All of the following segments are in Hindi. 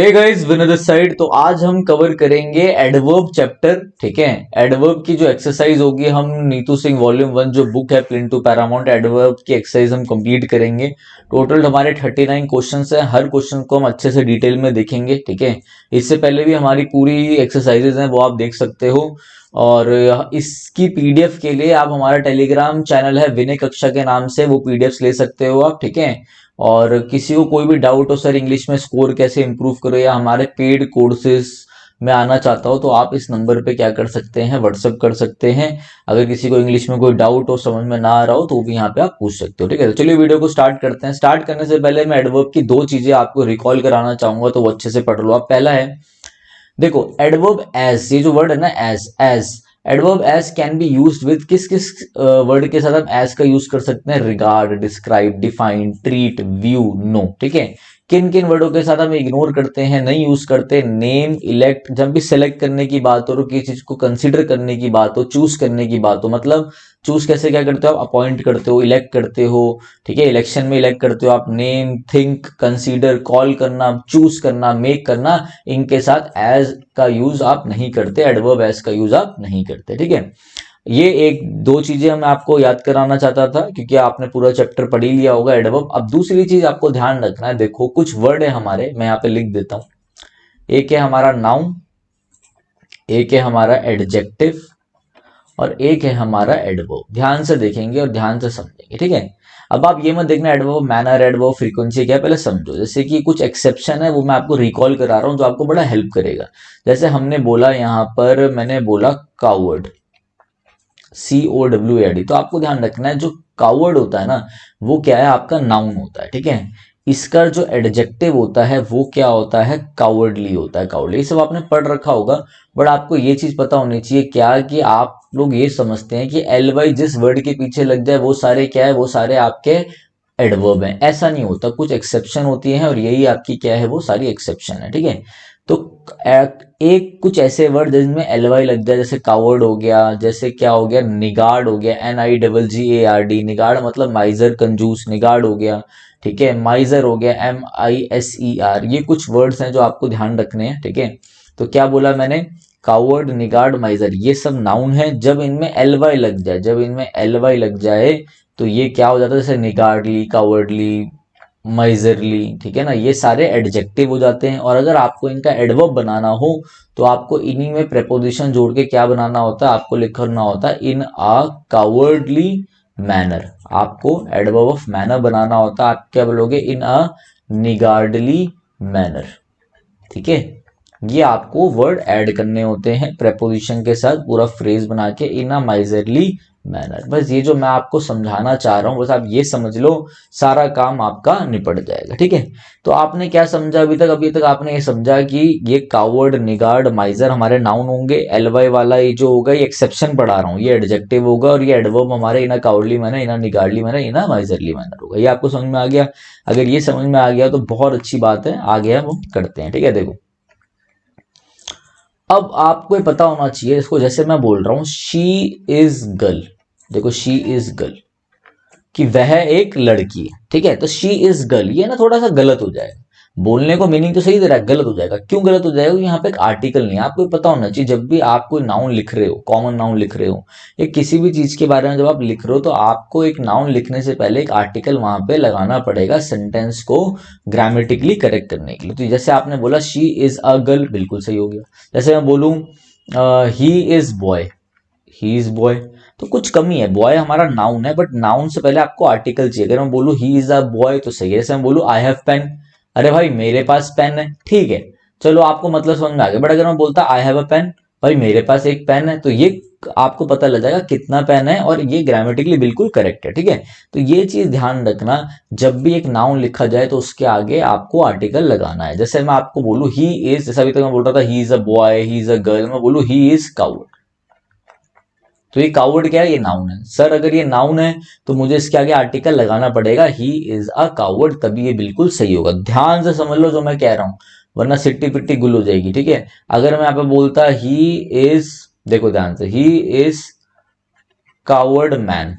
Hey guys, Vinod this side. तो आज हम कवर करेंगे एडवर्ब चैप्टर। ठीक है, एडवर्ब की जो एक्सरसाइज होगी, हम नीतू सिंह वॉल्यूम 1 जो बुक है प्लिंटू पैरामाउंट, एडवर्ब की एक्सरसाइज हम कंप्लीट करेंगे। टोटल हमारे 39 क्वेश्चंस हैं, हर क्वेश्चन को हम अच्छे से डिटेल में देखेंगे। ठीक है, इससे पहले भी हमारी पूरी एक्सरसाइजेज हैं, वो आप देख सकते हो। और इसकी पीडीएफ के लिए आप हमारा टेलीग्राम चैनल है विनय कक्षा के नाम से, वो पीडीएफ ले सकते हो आप। ठीक है, और किसी को कोई भी डाउट हो सर इंग्लिश में स्कोर कैसे इंप्रूव करो, या हमारे पेड कोर्सेज में आना चाहता हो, तो आप इस नंबर पे क्या कर सकते हैं, व्हाट्सअप कर सकते हैं। अगर किसी को इंग्लिश में कोई डाउट हो, समझ में ना आ रहा हो, तो भी यहाँ पे आप पूछ सकते हो। ठीक है, तो चलिए वीडियो को स्टार्ट करते हैं। स्टार्ट करने से पहले मैं एडवर्ब की दो चीजें आपको रिकॉल कराना चाहूंगा, तो वो अच्छे से पढ़ लो आप। पहला है, देखो एडवर्ब एज, ये जो वर्ड है ना as adverb as can be used with किस किस वर्ड के साथ हम एज का यूज कर सकते हैं? Regard, describe, define, treat, view, know. ठीक है, किन किन वर्डों के साथ हम इग्नोर करते हैं, नहीं यूज करते? नेम, इलेक्ट, जब भी सिलेक्ट करने की बात हो, किसी चीज को कंसिडर करने की बात हो, चूज करने की बात हो, मतलब चूज कैसे क्या करते हो आप? अपॉइंट करते हो, इलेक्ट करते हो। ठीक है, इलेक्शन में इलेक्ट करते हो आप। नेम, थिंक, कंसीडर, कॉल करना, चूज करना, मेक करना, इनके साथ एज का यूज आप नहीं करते, एडवर्ब एज का यूज आप नहीं करते। ठीक है, ये एक दो चीजें मैं आपको याद कराना चाहता था, क्योंकि आपने पूरा चैप्टर पढ़ ही लिया होगा एडवर्ब। अब दूसरी चीज आपको ध्यान रखना है, देखो कुछ वर्ड है हमारे, मैं यहाँ पे लिख देता हूं। एक है हमारा नाउन, एक है हमारा एडजेक्टिव, और एक है हमारा एडवर्ब। ध्यान से देखेंगे और ध्यान से समझेंगे। ठीक है, अब आप ये मत देखना एडवर्ब मैनर, एडवर्ब फ्रीक्वेंसी क्या है, पहले समझो। जैसे कि कुछ एक्सेप्शन है, वो मैं आपको रिकॉल करा रहा हूं, जो आपको बड़ा हेल्प करेगा। जैसे हमने बोला यहाँ पर, मैंने बोला कावर्ड, COWARD, तो आपको ध्यान रखना है जो कावर्ड होता है ना, वो क्या है? आपका नाउन होता है। ठीक है, इसका जो एडजेक्टिव होता है वो क्या होता है? कावर्डली होता है। कावर्डली, ये सब आपने पढ़ रखा होगा, बट आपको ये चीज पता होनी चाहिए क्या, कि आप लोग ये समझते हैं कि LY जिस वर्ड के पीछे लग जाए वो सारे क्या है, वो सारे आपके एडवर्ब हैं। ऐसा नहीं होता, कुछ एक्सेप्शन होती है, और यही आपकी क्या है, वो सारी एक्सेप्शन है। ठीक है, तो एक कुछ ऐसे वर्ड जिनमें LY लग जाए, जैसे कावर्ड हो गया, जैसे क्या हो गया, निगार्ड हो गया, NIGGARD, निगार्ड मतलब माइजर, कंजूस, निगार्ड हो गया। ठीक है, माइजर हो गया, MISER। ये कुछ वर्ड्स हैं जो आपको ध्यान रखने हैं। ठीक है, तो क्या बोला मैंने? कावर्ड, निगार्ड, माइजर, ये सब नाउन है। जब इनमें LY लग जाए, जब इनमें LY लग जाए, तो ये क्या हो जाता है? जैसे निगार्डली, कावर्डली, माइजरली। ठीक है ना, ये सारे एडजेक्टिव हो जाते हैं। और अगर आपको इनका एडवर्ब बनाना हो, तो आपको इन्हीं में प्रेपोजिशन जोड़ के क्या बनाना होता है? आपको लिखना होता है इन अ कावर्डली मैनर। आपको एडवर्ब ऑफ मैनर बनाना होता है। आप क्या बोलोगे? इन अ निगार्डली मैनर। ठीक है, ये आपको वर्ड ऐड करने होते हैं प्रेपोजिशन के साथ, पूरा फ्रेज बना के, इन अ माइजरली मैनर। बस ये जो मैं आपको समझाना चाह रहा हूं, बस आप ये समझ लो, सारा काम आपका निपट जाएगा। ठीक है, तो आपने क्या समझा अभी तक? अभी तक आपने ये समझा कि ये कावर्ड, निगार्ड, माइजर हमारे नाउन होंगे। LY वाला ये जो होगा, ये एक्सेप्शन पढ़ा रहा हूँ, ये एडजेक्टिव होगा, और ये एडवर्ब हमारे इन a cowardly manner, in a niggardly manner, in a miserly manner होगा। ये आपको समझ में आ गया? अगर ये समझ में आ गया तो बहुत अच्छी बात है, आगे हम करते हैं। ठीक है, देखो अब आपको ये पता होना चाहिए इसको, जैसे मैं बोल रहा हूं शी इज गर्ल, देखो शी इज गर्ल, कि वह एक लड़की है। ठीक है, तो शी इज गर्ल, ये ना थोड़ा सा गलत हो जाएगा। बोलने को मीनिंग तो सही दे रहा है, गलत हो जाएगा। क्यों गलत हो जाएगा? यहाँ पे एक आर्टिकल नहीं है। आपको पता होना चाहिए, जब भी आप कोई नाउन लिख रहे हो, कॉमन नाउन लिख रहे हो, या किसी भी चीज के बारे में जब आप लिख रहे हो, तो आपको एक नाउन लिखने से पहले एक आर्टिकल वहां पे लगाना पड़ेगा, सेंटेंस को ग्रामेटिकली करेक्ट करने के लिए। तो जैसे आपने बोला शी इज अ गर्ल, बिल्कुल सही हो गया। जैसे मैं बोलूं he is boy, he is boy, तो कुछ कमी है। बॉय हमारा नाउन है, बट नाउन से पहले आपको आर्टिकल चाहिए। अगर मैं बोलूं ही इज अ बॉय, तो सही है। जैसे मैं बोलूं आई हैव पेन, अरे भाई मेरे पास पेन है, ठीक है, चलो आपको मतलब समझ में आ गया। बट अगर मैं बोलता आई हैव अ पेन, भाई मेरे पास एक पेन है, तो ये आपको पता लग जाएगा कितना पेन है, और ये ग्रामेटिकली बिल्कुल करेक्ट है। ठीक है, तो ये चीज ध्यान रखना, जब भी एक नाउन लिखा जाए तो उसके आगे आपको आर्टिकल लगाना है। जैसे मैं आपको बोलूं ही इज, जैसे अभी तक मैं बोल रहा था he is a boy, he is a girl, मैं बोलूं ही इज काउड, तो ये कावर्ड क्या है? ये नाउन है। सर अगर ये नाउन है, तो मुझे इसके आगे आर्टिकल लगाना पड़ेगा ही इज अ कावर्ड, तभी ये बिल्कुल सही होगा। ध्यान से समझ लो जो मैं कह रहा हूं, वरना सिट्टी पिट्टी गुल हो जाएगी। ठीक है, अगर मैं यहाँ पे बोलता ही इज, देखो ध्यान से, ही इज कावर्ड मैन,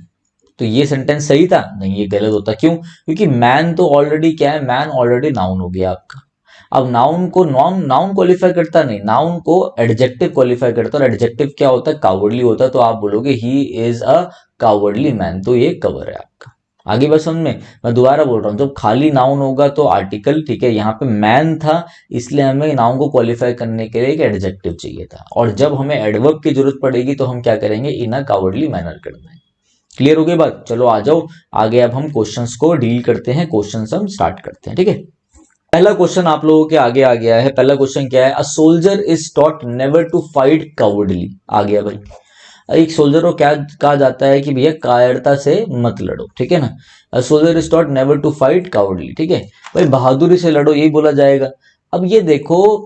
तो ये सेंटेंस सही था? नहीं, ये गलत होता। क्यों? क्योंकि मैन तो ऑलरेडी क्या है, मैन ऑलरेडी नाउन हो गया आपका। अब नाउन को नाउन क्वालिफाई करता नहीं, नाउन को एडजेक्टिव क्वालिफाई करता है, और एडजेक्टिव क्या होता है, कावर्डली होता है। तो आप बोलोगे he is a cowardly man, तो ये कवर है आपका। आगे बस समझ में, मैं दोबारा बोल रहा हूँ, जब खाली नाउन होगा तो आर्टिकल, ठीक है, यहाँ पे मैन था इसलिए हमें नाउन को क्वालिफाई करने के लिए एक एडजेक्टिव चाहिए था, और जब हमें एडवर्ब की जरूरत पड़ेगी तो हम क्या करेंगे, इन अ कावर्डली मैनर कर देंगे। क्लियर हो गई बात? चलो आ जाओ आगे, अब हम क्वेश्चंस को डील करते हैं, क्वेश्चंस हम स्टार्ट करते हैं, ठीक है। पहला क्वेश्चन आप लोगों के आगे आ गया है। पहला क्वेश्चन क्या है, a soldier is taught never to fight cowardly. आ गया भाई, एक सोल्जर को क्या कहा जाता है कि भैया कायरता से मत लड़ो, ठीक है ना। A soldier is taught never to fight cowardly, ठीक है भाई, बहादुरी से लड़ो यही बोला जाएगा। अब ये देखो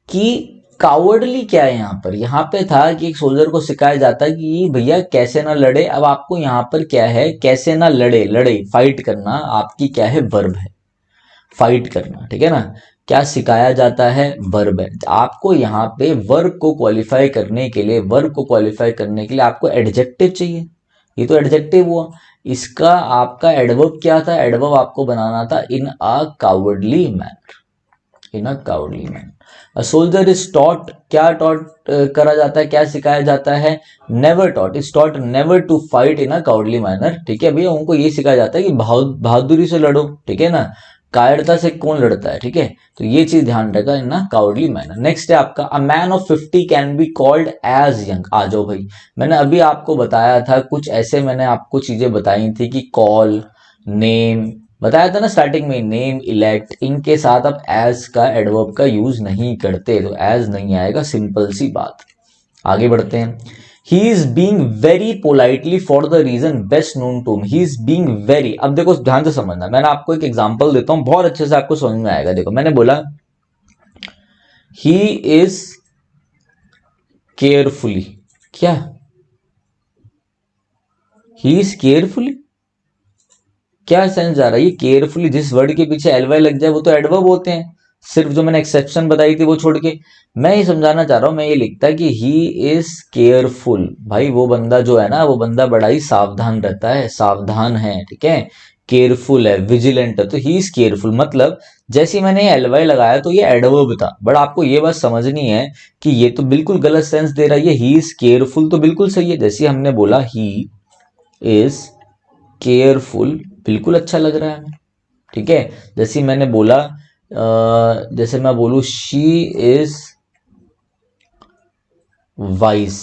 कि कावर्डली क्या है, यहाँ पे था कि एक सोल्जर को सिखाया जाता है कि भैया कैसे ना लड़े। अब आपको यहाँ पर क्या है, कैसे ना लड़े, लड़े फाइट करना आपकी क्या है, वर्ब है, फाइट करना, ठीक है ना। क्या सिखाया जाता है, वर्ब है। आपको यहाँ पे वर्ब को क्वालिफाई करने के लिए, वर्ब को क्वालिफाई करने के लिए आपको एडजेक्टिव चाहिए, ये तो एडजेक्टिव हुआ। इसका आपका एडवर्ब क्या था, एडवर्ब आपको बनाना था in a cowardly manner, in a cowardly manner. Soldier is taught, क्या टॉट करा जाता है, क्या सिखाया जाता है, never taught, is taught never to fight in a cowardly manner, ठीक है भैया, उनको ये सिखाया जाता है कि बहादुरी से लड़ो, ठीक है ना। कायरता से कौन लड़ता है, ठीक है, तो ये चीज ध्यान रखा in a cowardly manner. Next है आपका, a man of 50 can be called as young. आ जाओ भाई, मैंने अभी आपको बताया था कुछ ऐसे, मैंने आपको चीजें बताई थी कि कॉल, नेम, बताया था ना स्टार्टिंग में, नेम, इलेक्ट, इनके साथ आप एज का, एडवर्ब का यूज नहीं करते, तो एज नहीं आएगा, सिंपल सी बात। आगे बढ़ते हैं। He is being very politely for the reason best known to he is being very. अब देखो ध्यान से समझना, मैंने आपको एक एग्जांपल देता हूं, बहुत अच्छे से आपको समझ में आएगा। देखो मैंने बोला ही इज केयरफुली, क्या, ही इज केयरफुली, क्या सेंस जा रहा है, ये केयरफुली जिस वर्ड के पीछे एलवाई लग जाए वो तो एडवर्ब होते हैं, सिर्फ जो मैंने एक्सेप्शन बताई थी वो छोड़ के। मैं ये समझाना चाह रहा हूं, मैं ये लिखता कि ही इज केयरफुल, भाई वो बंदा जो है ना, वो बंदा बड़ा ही सावधान रहता है, सावधान है, ठीक है, केयरफुल है, विजिलेंट है, तो ही इज केयरफुल। मतलब जैसे मैंने एलवाई लगाया तो ये एडवर्ब था, बट आपको ये बात समझनी है कि ये तो बिल्कुल गलत सेंस दे रहा है, ये ही इज केयरफुल तो बिल्कुल सही है। जैसे हमने बोला ही इज केयरफुल, बिल्कुल अच्छा लग रहा है हमें, ठीक है। जैसे मैंने बोला जैसे मैं बोलूं शी इज वाइज,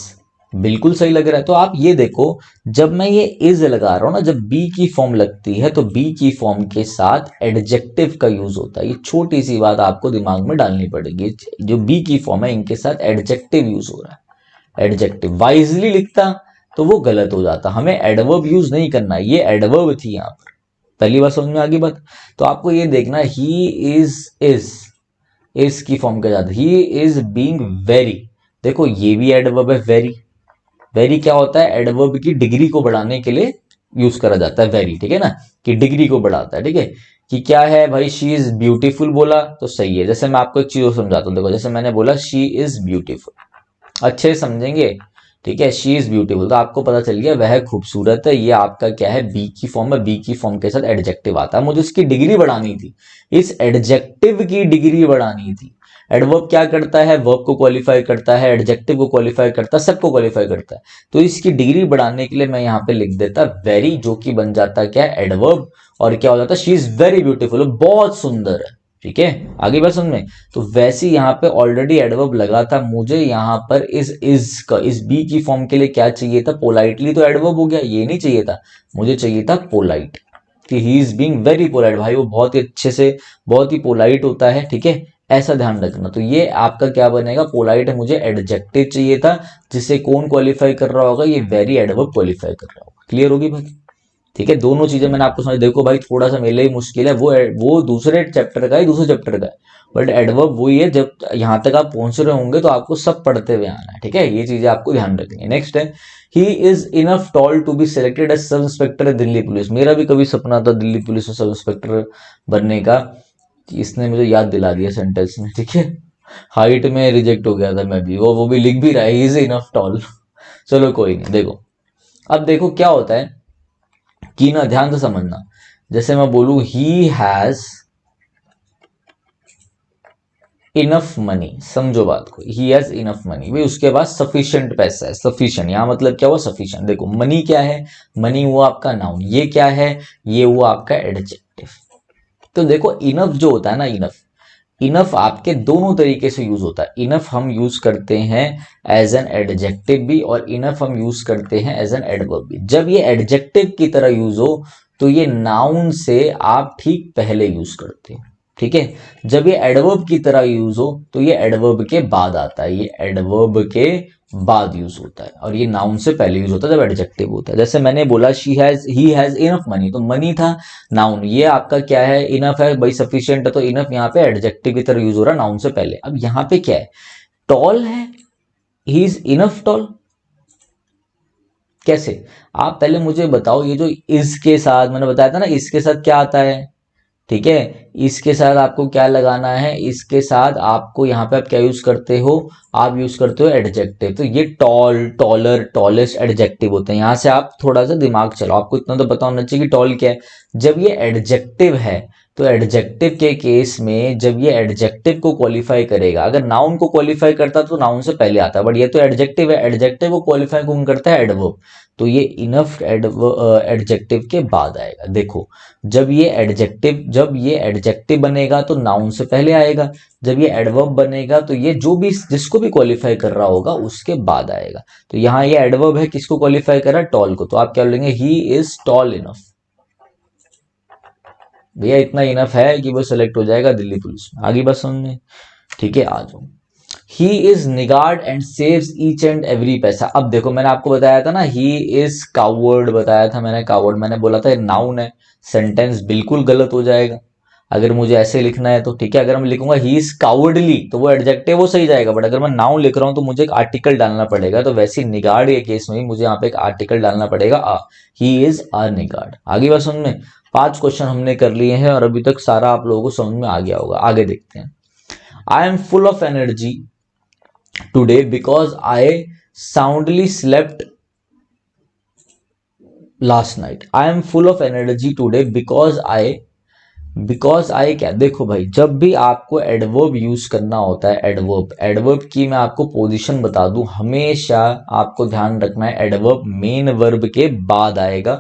बिल्कुल सही लग रहा है। तो आप ये देखो, जब मैं ये इज लगा रहा हूं ना, जब बी की फॉर्म लगती है तो बी की फॉर्म के साथ एडजेक्टिव का यूज होता है। ये छोटी सी बात आपको दिमाग में डालनी पड़ेगी, जो बी की फॉर्म है इनके साथ एडजेक्टिव यूज हो रहा है। एडजेक्टिव वाइजली लिखता तो वो गलत हो जाता, हमें एडवर्ब यूज नहीं करना, ये एडवर्ब थी यहाँ पर। पहली बात समझ में आ गई बात। तो आपको ये देखना, ही इज की फॉर्म के साथ ही इज बीइंग वेरी, देखो ये भी एडवर्ब है, वेरी। वेरी क्या होता है, एडवर्ब की डिग्री को बढ़ाने के लिए यूज करा जाता है वेरी, ठीक है ना, कि डिग्री को बढ़ाता है, ठीक है। कि क्या है भाई, शी इज ब्यूटीफुल बोला तो सही है। जैसे मैं आपको एक चीज और समझाता हूँ, देखो जैसे मैंने बोला शी इज ब्यूटीफुल, अच्छे से समझेंगे, ठीक है। शी इज ब्यूटीफुल तो आपको पता चल गया वह खूबसूरत है, ये आपका क्या है, बी की फॉर्म है, बी की फॉर्म के साथ एडजेक्टिव आता है। मुझे उसकी डिग्री बढ़ानी थी, इस एडजेक्टिव की डिग्री बढ़ानी थी। एडवर्ब क्या करता है, वर्ब को क्वालिफाई करता है, एडजेक्टिव को क्वालिफाई करता है, सबको क्वालिफाई करता है। तो इसकी डिग्री बढ़ाने के लिए मैं यहाँ पे लिख देता वेरी, जो कि बन जाता क्या है, एडवर्ब, और क्या हो जाता, शी इज वेरी ब्यूटीफुल, बहुत सुंदर है, ठीक है। आगे बात समझ में। तो वैसे यहाँ पे ऑलरेडी एडवर्ब लगा था, मुझे यहाँ पर इज का, इस बी की फॉर्म के लिए क्या चाहिए था, पोलाइटली, तो एडवर्ब हो गया, ये नहीं चाहिए था, मुझे चाहिए था पोलाइट, कि he is being very polite, भाई वो बहुत ही अच्छे से, बहुत ही पोलाइट होता है, ठीक है, ऐसा ध्यान रखना। तो ये आपका क्या बनेगा, पोलाइट है, मुझे एडजेक्टिव चाहिए था, जिसे कौन क्वालिफाई कर रहा होगा, ये वेरी एडवर्ब क्वालिफाई कर रहा होगा। क्लियर होगी भाई, ठीक है। दोनों चीजें मैंने आपको समझ, देखो भाई थोड़ा सा मेरे लिए मुश्किल है, वो दूसरे चैप्टर का है, दूसरे चैप्टर का है, बट एडवर्ब वही है। जब यहां तक आप पहुंच रहे होंगे तो आपको सब पढ़ते हुए आना है, ठीक है, ये चीजें आपको ध्यान रखनी है। नेक्स्ट है, he is enough tall to be selected as sub inspector Delhi police. मेरा भी कभी सपना था दिल्ली पुलिस में सब इंस्पेक्टर बनने का, इसने मुझे याद दिला दिया सेंटेंस में, ठीक है। हाइट में रिजेक्ट हो गया था मैं भी, वो भी लिख भी रहा है, ही इज इनफ टॉल। चलो कोई नहीं, देखो अब देखो क्या होता है कि ना, ध्यान से समझना। जैसे मैं बोलूं ही हैज इनफ मनी, समझो बात को, ही हैज इनफ मनी, भाई उसके पास सफिशिएंट पैसा है। सफिशिएंट यहां मतलब क्या हुआ, सफिशिएंट। देखो मनी क्या है, मनी हुआ आपका नाउन, ये क्या है, ये हुआ आपका एडजेक्टिव। तो देखो इनफ जो होता है ना, इनफ, इनफ आपके दोनों तरीके से यूज होता है। इनफ हम यूज करते हैं एज एन एडजेक्टिव भी, और इनफ हम यूज करते हैं एज एन एडवर्ब भी। जब ये एडजेक्टिव की तरह यूज हो तो ये नाउन से आप ठीक पहले यूज करते हो, ठीक है। जब ये एडवर्ब की तरह यूज हो तो ये एडवर्ब के बाद आता है, ये एडवर्ब के बाद यूज होता है, और ये नाउन से पहले यूज होता है जब एडजेक्टिव होता है। जैसे मैंने बोला ही हैज इनफ मनी, तो मनी था नाउन, ये आपका क्या है, इनफ है भाई, सफिशिएंट है, तो इनफ यहाँ पे एडजेक्टिव की तरह यूज हो रहा है नाउन से पहले। अब यहाँ पे क्या है, टॉल है, ही इज इनफ टॉल। कैसे, आप पहले मुझे बताओ, ये जो इज के साथ मैंने बताया था ना, इसके साथ क्या आता है, ठीक है, इसके साथ आपको क्या लगाना है, इसके साथ आपको यहाँ पे आप क्या यूज करते हो, आप यूज करते हो एडजेक्टिव। तो ये टॉल, टॉलर, टॉलेस्ट एडजेक्टिव होते हैं। यहां से आप थोड़ा सा दिमाग चलाओ, आपको इतना तो पता होना चाहिए कि टॉल क्या है। जब ये एडजेक्टिव है तो एडजेक्टिव के केस में जब ये एडजेक्टिव को क्वालिफाई करेगा, अगर नाउन को क्वालिफाई करता तो नाउन से पहले आता, बट ये तो एडजेक्टिव है, एडजेक्टिव को क्वालिफाई कौन करता है, एडवर्ब। तो ये इनफ एडजेक्टिव के बाद आएगा। देखो जब ये एडजेक्टिव बनेगा तो नाउन से पहले आएगा, जब ये एडवर्ब बनेगा तो ये जो भी जिसको भी क्वालिफाई कर रहा होगा उसके बाद आएगा। तो यहां ये एडवर्ब है, किसको क्वालिफाई कर रहा है, टॉल को, तो आप क्या बोलेंगे, ही इज टॉल इनफ। भैया इतना इनफ है कि वो सिलेक्ट हो जाएगा दिल्ली पुलिस में, आगे बस सुनने, ठीक है, आ जाओ। He is niggard and saves each and every पैसा। अब देखो मैंने आपको बताया था ना, ही इज कावर्ड बताया था मैंने, कावर्ड मैंने बोला था नाउन है, सेंटेंस बिल्कुल गलत हो जाएगा अगर मुझे ऐसे लिखना है तो, ठीक है। अगर मैं लिखूंगा ही इज कावर्डली तो वो एडजेक्टिव वो सही जाएगा, बट अगर मैं नाउन लिख रहा हूं तो मुझे एक आर्टिकल डालना पड़ेगा। तो वैसे निगार्ड के केस में भी मुझे यहाँ पे एक आर्टिकल डालना पड़ेगा, ही इज अ निगार्ड। आगे बात सुन में, 5 क्वेश्चन हमने कर लिए हैं और अभी तक सारा आप लोगों को समझ में आ गया होगा। आगे देखते हैं। I am full of energy today because I soundly slept last night. I am full of energy today because I क्या, देखो भाई जब भी आपको एडवर्ब यूज करना होता है, एडवर्ब की मैं आपको पोजीशन बता दूं, हमेशा आपको ध्यान रखना है एडवर्ब मेन वर्ब के बाद आएगा।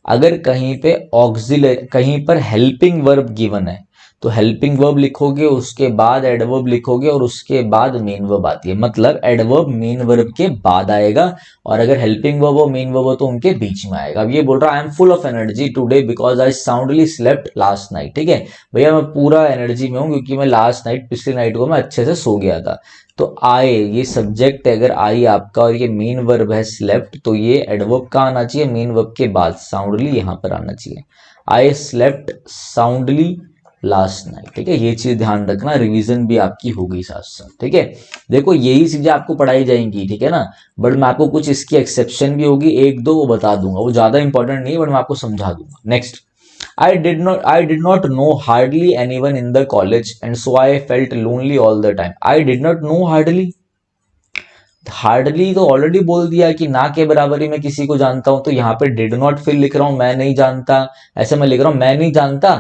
अगर कहीं पे ऑक्सिलरी, कहीं पर हेल्पिंग वर्ब गिवन है तो हेल्पिंग वर्ब लिखोगे, उसके बाद एडवर्ब लिखोगे और उसके बाद मेन वर्ब आती है, मतलब एडवर्ब मेन वर्ब के बाद आएगा। और अगर हेल्पिंग वर्ब हो मेन वर्ब हो तो उनके बीच में आएगा। अब ये बोल रहा है I am full of energy today because I soundly slept last night, ठीक है भैया मैं पूरा एनर्जी में हूं क्योंकि मैं लास्ट नाइट, पिछली नाइट को मैं अच्छे से सो गया था। तो आए, ये सब्जेक्ट है अगर आई आपका और ये मेन वर्ब है स्लेप्ट, तो ये एडवर्ब कहाँ आना चाहिए, मेन वर्ब के बाद, साउंडली यहां पर आना चाहिए। I slept soundly last night, ठीक है, ये चीज ध्यान रखना, रिवीजन भी आपकी होगी साथ साथ, ठीक है। देखो यही चीजें आपको पढ़ाई जाएंगी, ठीक है ना, बट मैं आपको कुछ इसकी एक्सेप्शन भी होगी, एक दो वो बता दूंगा, वो ज्यादा इंपॉर्टेंट नहीं है बट मैं आपको समझा दूंगा। Next, I did not know hardly anyone in the college and so I felt lonely all the time. I did not know hardly, hardly तो ऑलरेडी बोल दिया कि ना के बराबर ही मैं किसी को जानता हूं, तो यहाँ पे डिड नॉट फिर लिख रहा हूं, मैं नहीं जानता, ऐसे मैं लिख रहा हूं मैं नहीं जानता,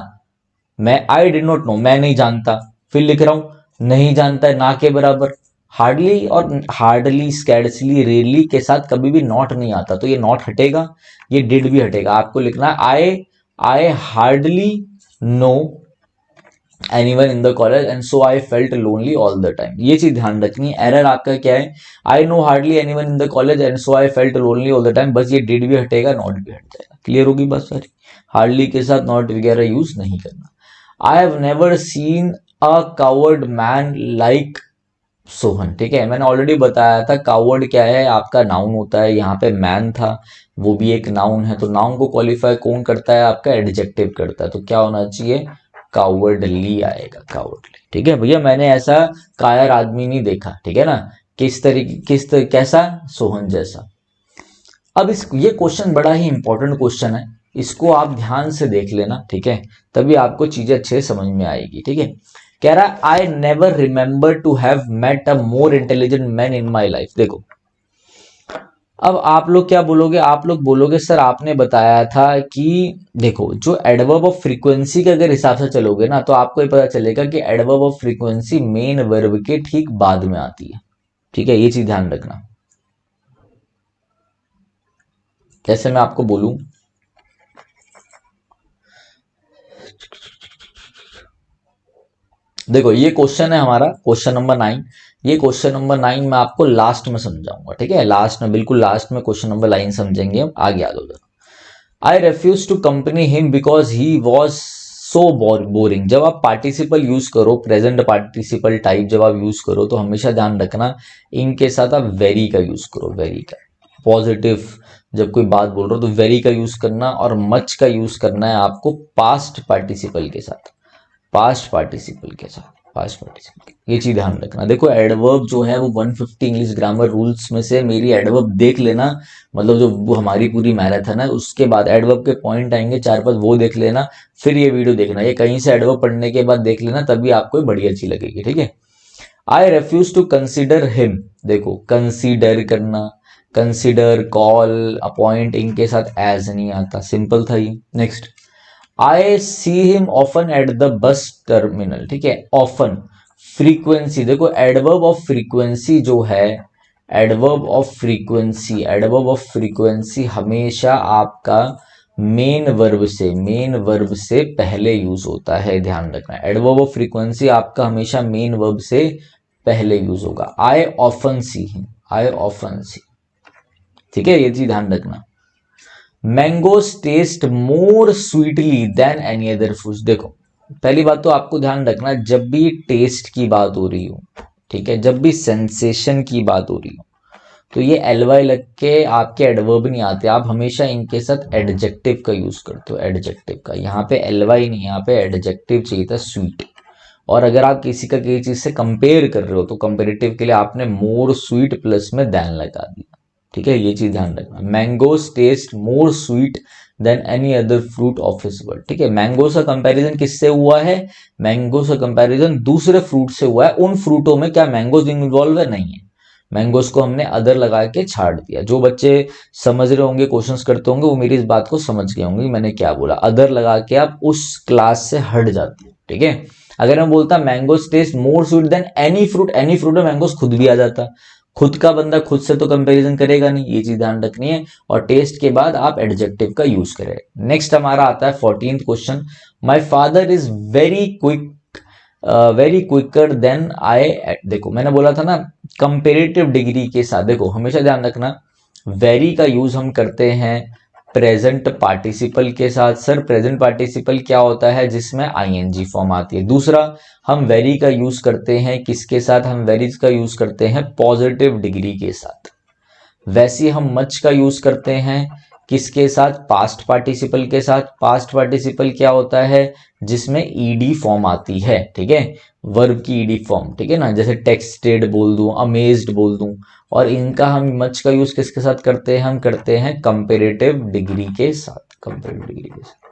मैं आई डिड नॉट नो मैं नहीं जानता, फिर लिख रहा हूं नहीं जानता है ना के बराबर। हार्डली और हार्डली, स्कैर्सली, रेयरली के साथ कभी भी नॉट नहीं आता, तो ये नॉट हटेगा, ये डिड भी हटेगा। आपको लिखना है I hardly no anyone in the college and so I felt lonely all the time, ये चीज ध्यान रखनी है। एरर आपका क्या है, I know hardly anyone in the college and so I felt lonely all the time, बस ये डिड भी हटेगा, नॉट भी हट जाएगा। क्लियर होगी बात सारी, हार्डली के साथ नॉट वगैरह यूज नहीं करना। I have never seen a coward man like Sohan, ठीक है, मैंने ऑलरेडी बताया था कावर्ड क्या है, आपका नाउन होता है, यहाँ पे मैन था वो भी एक नाउन है, तो नाउन को क्वालिफाई कौन करता है, आपका एडजेक्टिव करता है, तो क्या होना चाहिए, कावर्डली आएगा, कावर्डली, ठीक है भैया। मैंने ऐसा कायर आदमी नहीं देखा, ठीक है ना, कैसा, सोहन जैसा। अब ये क्वेश्चन बड़ा ही इंपॉर्टेंट क्वेश्चन है, इसको आप ध्यान से देख लेना, ठीक है, तभी आपको चीजें अच्छे समझ में आएगी, ठीक है। कह रहा है I never remember to have met a more intelligent man in my life. देखो अब आप लोग क्या बोलोगे, आप लोग बोलोगे सर आपने बताया था कि देखो जो एडवर्ब ऑफ फ्रीक्वेंसी के अगर हिसाब से चलोगे ना, तो आपको ये पता चलेगा कि adverb of frequency main verb के ठीक बाद में आती है। ठीक है, ये चीज ध्यान रखना। जैसे मैं आपको बोलूं, देखो ये क्वेश्चन है हमारा क्वेश्चन नंबर 9। ये क्वेश्चन नंबर 9 मैं आपको लास्ट में समझाऊंगा। ठीक है, लास्ट में, बिल्कुल लास्ट में क्वेश्चन नंबर 9 समझेंगे हम। आगे आ जाओ। I refuse to company him because he was so boring. जब आप पार्टिसिपल यूज करो, प्रेजेंट पार्टिसिपल टाइप जब आप यूज करो, तो हमेशा ध्यान रखना इनके साथ आप वेरी का यूज करो। वेरी का पॉजिटिव जब कोई बात बोल रहे हो तो वेरी का यूज करना, और मच का यूज करना है आपको पास्ट पार्टिसिपल के साथ। पास्ट पार्टिसिपल के साथ, पास्ट पार्टिसिपल, ये चीज ध्यान रखना। देखो एडवर्ब जो है वो 150 इंग्लिश ग्रामर रूल्स में से मेरी एडवर्ब देख लेना, मतलब जो वो हमारी पूरी मैराथन है उसके बाद एडवर्ब के पॉइंट आएंगे 4-5, वो देख लेना, फिर ये वीडियो देखना। ये कहीं से एडवर्ब पढ़ने के बाद देख लेना, तभी आपको बड़ी अच्छी लगेगी। ठीक है, आई रेफ्यूज टू कंसिडर हिम। देखो कंसीडर करना, कंसिडर, कॉल, अपॉइंट, इनके साथ एज नहीं आता, सिंपल था ये। Next, I see him often at the bus terminal. ठीक है, ऑफन, फ्रीक्वेंसी, देखो एडवर्ब ऑफ फ्रीक्वेंसी जो है, adverb of frequency, adverb of frequency हमेशा आपका मेन वर्ब से पहले यूज होता है, ध्यान रखना। एडवर्ब ऑफ फ्रीक्वेंसी आपका हमेशा मेन वर्ब से पहले यूज होगा। I often see him, I often see. ठीक है, ये चीज ध्यान रखना। Mangoes taste more sweetly than any other fruits. देखो पहली बात तो आपको ध्यान रखना, जब भी टेस्ट की बात हो रही हो, ठीक है, जब भी सेंसेशन की बात हो रही हो, तो ये एलवाई लग के आपके एडवर्ब नहीं आते, आप हमेशा इनके साथ एडजेक्टिव का यूज करते हो। एडजेक्टिव का, यहाँ पे एलवाई नहीं, यहाँ पे एडजेक्टिव चाहिए था, स्वीट। और अगर आप किसी का किसी चीज से कंपेयर कर रहे हो, तो कंपेरेटिव के लिए आपने मोर स्वीट प्लस में देन लगा दिया। ठीक है, ये चीज ध्यान रखना। Mangoes taste more sweet than any other fruit of his world. ठीक है, मैंगोस का कंपैरिजन किससे हुआ है? मैंगोस का कंपैरिजन दूसरे फ्रूट से हुआ है। उन फ्रूटों में क्या मैंगोज इन्वॉल्व है? नहीं है। मैंगोस को हमने अदर लगा के छाड़ दिया। जो बच्चे समझ रहे होंगे, क्वेश्चंस करते होंगे, वो मेरी इस बात को समझ गए होंगे मैंने क्या बोला। अदर लगा के आप उस क्लास से हट जाते हो। ठीक है, अगर मैं बोलता mangoes taste more sweet than any fruit, any fruit में मैंगोस खुद भी आ जाता। खुद का बंदा खुद से तो कंपैरिजन करेगा नहीं, ये चीज ध्यान रखनी है। और टेस्ट के बाद आप एडजेक्टिव का यूज करें। नेक्स्ट हमारा आता है 14th question. My father is very quicker than I. देखो मैंने बोला था ना कंपेरेटिव डिग्री के साथ, देखो हमेशा ध्यान रखना वेरी का यूज हम करते हैं प्रेजेंट पार्टिसिपल के साथ। सर प्रेजेंट पार्टिसिपल क्या होता है? जिसमें आईएनजी फॉर्म आती है। दूसरा, हम वेरी का यूज करते हैं किसके साथ? हम वेरी का यूज करते हैं पॉजिटिव डिग्री के साथ। वैसे हम मच का यूज करते हैं किसके साथ? पास्ट पार्टिसिपल के साथ। पास्ट पार्टिसिपल क्या होता है? जिसमें ईडी फॉर्म आती है। ठीक है, वर्ब की ईडी फॉर्म। ठीक है ना, जैसे टेक्स्टेड बोल दूं, अमेज्ड बोल दूं। और इनका हम मच का यूज किसके साथ करते हैं? हम करते हैं कंपेरेटिव डिग्री के साथ। कंपेरेटिव डिग्री के साथ।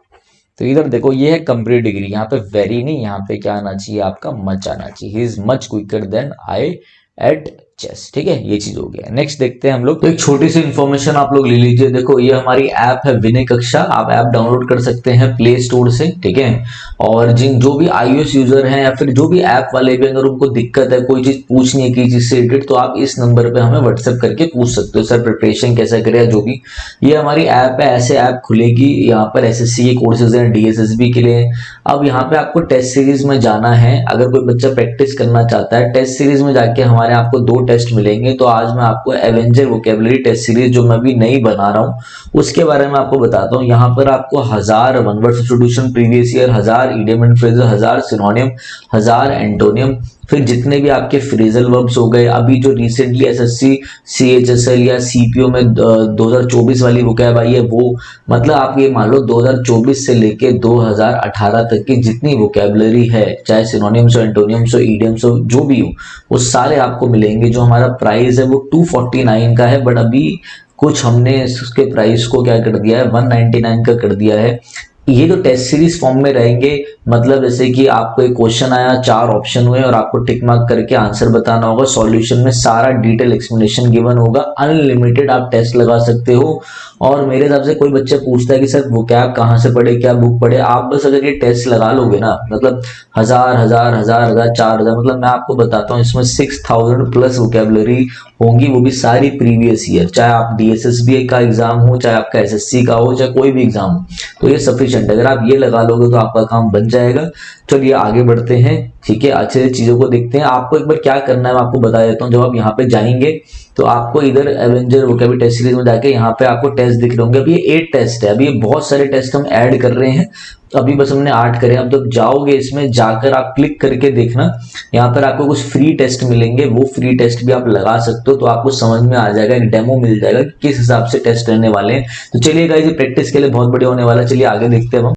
तो इधर देखो ये है कंपेरेटिव डिग्री, यहाँ पे वेरी नहीं, यहाँ पे क्या आना चाहिए? आपका मच आना चाहिए। He is much quicker than I at chess. ठीक है, ये चीज हो गया। नेक्स्ट देखते हैं हम लोग। तो एक छोटी सी इंफॉर्मेशन आप लोग ले लीजिए। देखो ये हमारी ऐप है विनय कक्षा, आप ऐप डाउनलोड कर सकते हैं प्ले स्टोर से। ठीक है, और जो भी iOS यूजर हैं या फिर जो भी ऐप वाले भी, अगर उनको दिक्कत है, कोई चीज पूछनी है किसी चीज से रिलेटेड, तो आप इस नंबर पे हमें व्हाट्सएप करके पूछ सकते हो सर प्रिपरेशन कैसा करें या जो भी। ये हमारी ऐप है, ऐसे ऐप खुलेगी। यहाँ पर एसएससी के कोर्सेज हैं, डीएसएसबी के लिए। अब यहाँ पे आपको टेस्ट सीरीज में जाना है। अगर कोई बच्चा प्रैक्टिस करना चाहता है, टेस्ट सीरीज में जाके हमारे आपको 2 टेस्ट मिलेंगे। तो आज मैं आपको एवेंजर वोकेबलरी टेस्ट सीरीज जो मैं भी नई बना रहा हूँ उसके बारे में आपको बताता हूँ। यहाँ पर आपको 1000 one word substitution previous year, 1000 idiom and phrasal, 1000 सिनोनियम, 1000 antonym, फिर जितने भी आपके फ्रेजल वर्ब्स हो गए। अभी जो रिसेंटली एसएससी सीएचएसएल या सीपीओ में 2024 वाली वोकैब आई है, वो मतलब आप ये मान लो 2024 से लेके 2018 तक की जितनी वोकैबलरी है, चाहे सिनोनिम्स हो, एंटोनियम्स हो, ईडियम्स हो, जो भी हो, वो सारे आपको मिलेंगे। जो हमारा प्राइस है वो 249 का है, बट अभी कुछ हमने उसके प्राइस को क्या कर दिया है, 199 का कर दिया है। ये तो टेस्ट सीरीज फॉर्म में रहेंगे, मतलब जैसे कि आपको एक क्वेश्चन आया, 4 ऑप्शन हुए और आपको टिक मार्क करके आंसर बताना होगा। सॉल्यूशन में सारा डिटेल एक्सप्लेनेशन गिवन होगा। अनलिमिटेड आप टेस्ट लगा सकते हो। और मेरे हिसाब से कोई बच्चा पूछता है कि सर वो क्या कहाँ से पढ़े, क्या बुक पढ़े, आप बस अगर ये टेस्ट लगा लोगे ना, मतलब 1000 1000 1000 4000, मतलब मैं आपको बताता हूँ इसमें 6000 प्लस वोकेबलरी होंगी, वो भी सारी प्रीवियस ईयर, चाहे आप डीएसएसबी का एग्जाम हो, चाहे आपका एसएससी का हो, चाहे कोई भी एग्जाम हो, तो ये सफिशिएंट। अगर आप ये लगा लोगे तो आपका काम बन जाएगा। चलिए आगे बढ़ते हैं, ठीक है, अच्छे से चीजों को देखते हैं। आपको एक बार क्या करना है मैं आपको बता देता हूँ। जब आप यहाँ पे जाएंगे तो आपको इधर एवेंजर वोकेबलरी टेस्ट सीरीज में जाके यहाँ पे आपको टेस्ट दिख रहे होंगे। अभी ये 8 टेस्ट है, अभी ये बहुत सारे टेस्ट हम ऐड कर रहे हैं, अभी बस हमने 8 करे। अब जब जाओगे इसमें जाकर आप क्लिक करके देखना, यहाँ पर आपको कुछ फ्री टेस्ट मिलेंगे, वो फ्री टेस्ट भी आप लगा सकते हो, तो आपको समझ में आ जाएगा, एक डेमो मिल जाएगा कि किस हिसाब से टेस्ट रहने वाले हैं। तो चलिए गाइस, ये प्रैक्टिस के लिए बहुत बढ़िया होने वाला है। चलिए आगे देखते हैं हम।